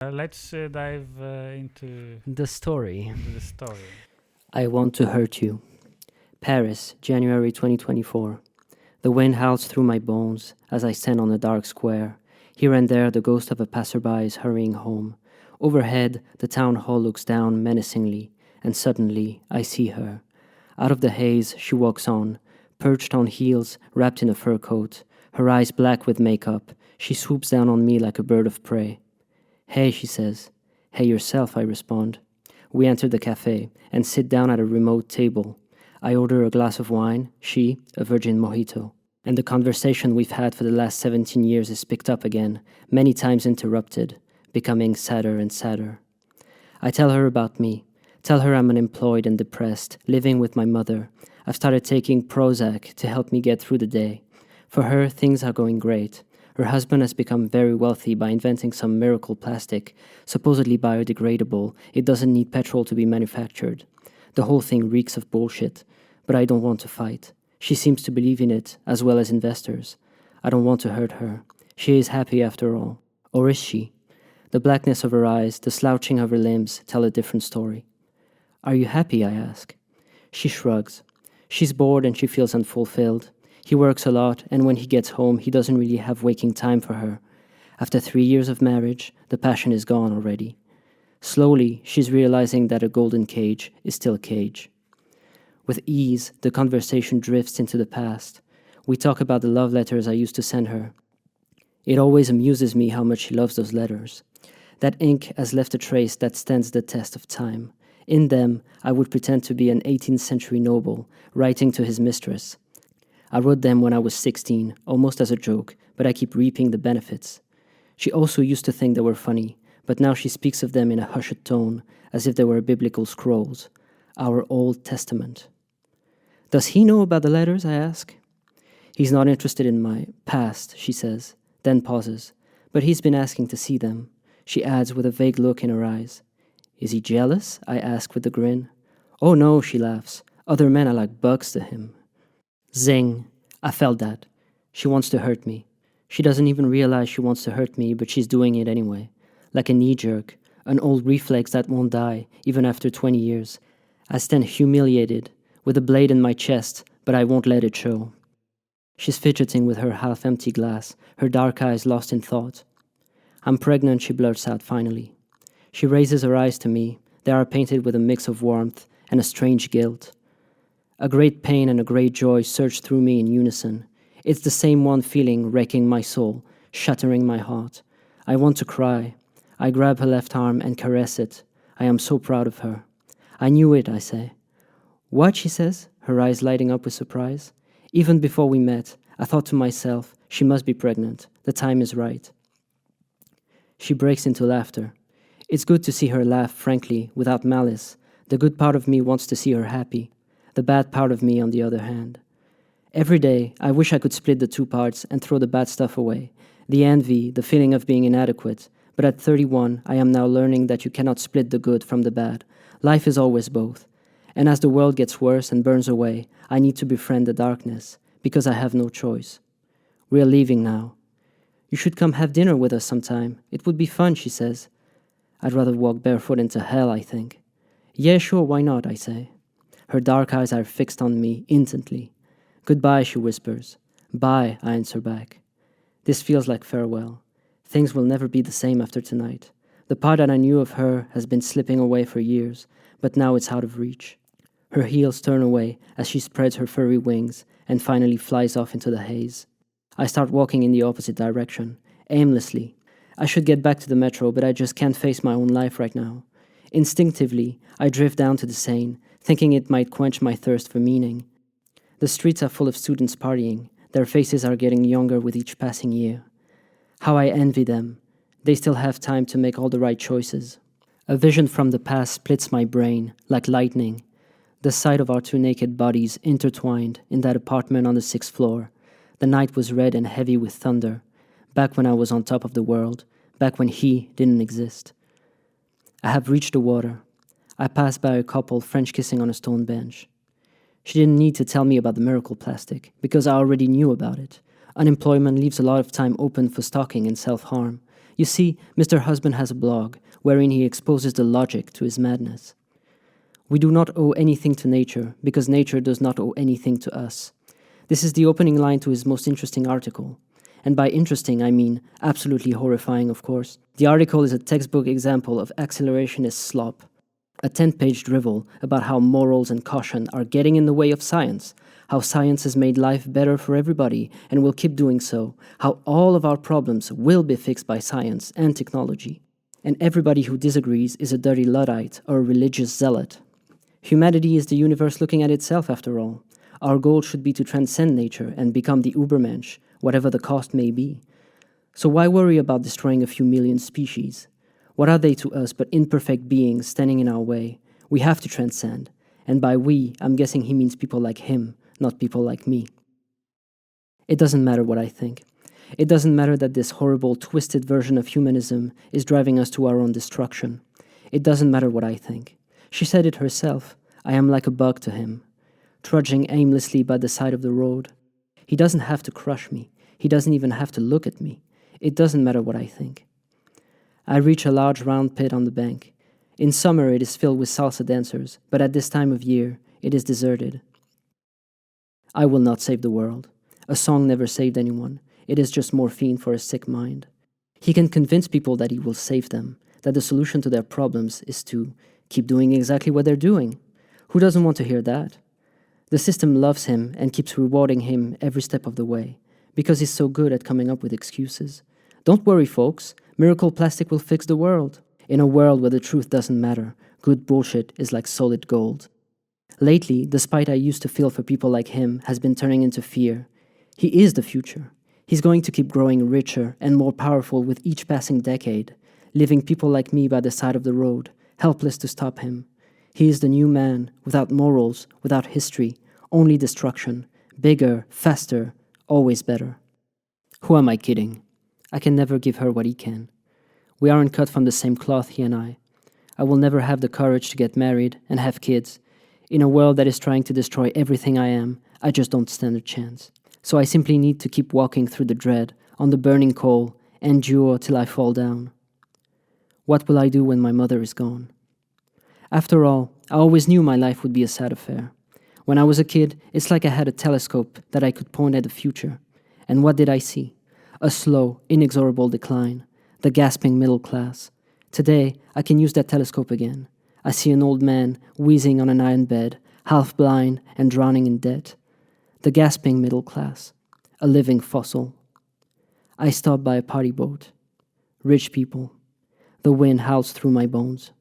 Let's dive into The story. the story. I Want to Hurt You. Paris, January 2024. The wind howls through my bones as I stand on a dark square. Here and there, the ghost of a passerby is hurrying home. Overhead, the town hall looks down menacingly, and suddenly I see her. Out of the haze, she walks on, perched on heels, wrapped in a fur coat. Her eyes black with makeup, she swoops down on me like a bird of prey. Hey, she says. Hey yourself, I respond. We enter the cafe and sit down at a remote table. I order a glass of wine, she, a virgin mojito. And the conversation we've had for the last 17 years is picked up again, many times interrupted, becoming sadder and sadder. I tell her about me, tell her I'm unemployed and depressed, living with my mother. I've started taking Prozac to help me get through the day. For her, things are going great. Her husband has become very wealthy by inventing some miracle plastic, supposedly biodegradable. It doesn't need petrol to be manufactured. The whole thing reeks of bullshit, but I don't want to fight. She seems to believe in it, as well as investors. I don't want to hurt her. She is happy after all. Or is she? The blackness of her eyes, the slouching of her limbs tell a different story. Are you happy, I ask. She shrugs. She's bored and she feels unfulfilled. He works a lot, and when he gets home, he doesn't really have waking time for her. After 3 years of marriage, the passion is gone already. Slowly, she's realizing that a golden cage is still a cage. With ease, the conversation drifts into the past. We talk about the love letters I used to send her. It always amuses me how much she loves those letters. That ink has left a trace that stands the test of time. In them, I would pretend to be an 18th century noble, writing to his mistress. I wrote them when I was 16, almost as a joke, but I keep reaping the benefits. She also used to think they were funny, but now she speaks of them in a hushed tone, as if they were biblical scrolls, our Old Testament. Does he know about the letters, I ask? He's not interested in my past, she says, then pauses, but he's been asking to see them. She adds with a vague look in her eyes. Is he jealous? I ask with a grin. Oh no, she laughs. Other men are like bugs to him. Zing. I felt that. She wants to hurt me. She doesn't even realize she wants to hurt me, but she's doing it anyway. Like a knee-jerk, an old reflex that won't die, even after 20 years. I stand humiliated, with a blade in my chest, but I won't let it show. She's fidgeting with her half-empty glass, her dark eyes lost in thought. I'm pregnant, she blurts out finally. She raises her eyes to me. They are painted with a mix of warmth and a strange guilt. A great pain and a great joy surge through me in unison. It's the same one feeling wrecking my soul, shattering my heart. I want to cry. I grab her left arm and caress it. I am so proud of her. I knew it, I say. What, she says, her eyes lighting up with surprise. Even before we met, I thought to myself, she must be pregnant. The time is right. She breaks into laughter. It's good to see her laugh frankly, without malice. The good part of me wants to see her happy. The bad part of me, on the other hand. Every day, I wish I could split the two parts and throw the bad stuff away. The envy, the feeling of being inadequate. But at 31, I am now learning that you cannot split the good from the bad. Life is always both. And as the world gets worse and burns away, I need to befriend the darkness, because I have no choice. We are leaving now. You should come have dinner with us sometime. It would be fun, she says. I'd rather walk barefoot into hell, I think. Yeah, sure, why not, I say. Her dark eyes are fixed on me instantly. Goodbye, she whispers. Bye, I answer back. This feels like farewell. Things will never be the same after tonight. The part that I knew of her has been slipping away for years, but now it's out of reach. Her heels turn away as she spreads her furry wings and finally flies off into the haze. I start walking in the opposite direction, aimlessly. I should get back to the metro, but I just can't face my own life right now. Instinctively, I drift down to the Seine, thinking it might quench my thirst for meaning. The streets are full of students partying. Their faces are getting younger with each passing year. How I envy them. They still have time to make all the right choices. A vision from the past splits my brain, like lightning. The sight of our two naked bodies intertwined in that apartment on the 6th floor. The night was red and heavy with thunder. Back when I was on top of the world. Back when he didn't exist. I have reached the water. I passed by a couple French kissing on a stone bench. She didn't need to tell me about the miracle plastic, because I already knew about it. Unemployment leaves a lot of time open for stalking and self-harm. You see, Mr. Husband has a blog wherein he exposes the logic to his madness. We do not owe anything to nature because nature does not owe anything to us. This is the opening line to his most interesting article. And by interesting, I mean absolutely horrifying, of course. The article is a textbook example of accelerationist slop, a 10-page drivel about how morals and caution are getting in the way of science, how science has made life better for everybody and will keep doing so, how all of our problems will be fixed by science and technology. And everybody who disagrees is a dirty Luddite or a religious zealot. Humanity is the universe looking at itself, after all. Our goal should be to transcend nature and become the Ubermensch, whatever the cost may be. So why worry about destroying a few million species? What are they to us but imperfect beings standing in our way? We have to transcend. And by we, I'm guessing he means people like him, not people like me. It doesn't matter what I think. It doesn't matter that this horrible, twisted version of humanism is driving us to our own destruction. It doesn't matter what I think. She said it herself. I am like a bug to him, trudging aimlessly by the side of the road. He doesn't have to crush me. He doesn't even have to look at me. It doesn't matter what I think. I reach a large round pit on the bank. In summer it is filled with salsa dancers, but at this time of year it is deserted. I will not save the world. A song never saved anyone. It is just morphine for a sick mind. He can convince people that he will save them, that the solution to their problems is to keep doing exactly what they're doing. Who doesn't want to hear that? The system loves him and keeps rewarding him every step of the way, because he's so good at coming up with excuses. Don't worry, folks. Miracle Plastic will fix the world. In a world where the truth doesn't matter, good bullshit is like solid gold. Lately, the spite I used to feel for people like him has been turning into fear. He is the future. He's going to keep growing richer and more powerful with each passing decade, leaving people like me by the side of the road, helpless to stop him. He is the new man, without morals, without history, only destruction, bigger, faster, always better. Who am I kidding? I can never give her what he can. We aren't cut from the same cloth, he and I. I will never have the courage to get married and have kids. In a world that is trying to destroy everything I am, I just don't stand a chance. So I simply need to keep walking through the dread, on the burning coal, endure till I fall down. What will I do when my mother is gone? After all, I always knew my life would be a sad affair. When I was a kid, it's like I had a telescope that I could point at the future. And what did I see? A slow, inexorable decline, the gasping middle class. Today, I can use that telescope again. I see an old man wheezing on an iron bed, half blind and drowning in debt. The gasping middle class, a living fossil. I stop by a party boat. Rich people. The wind howls through my bones.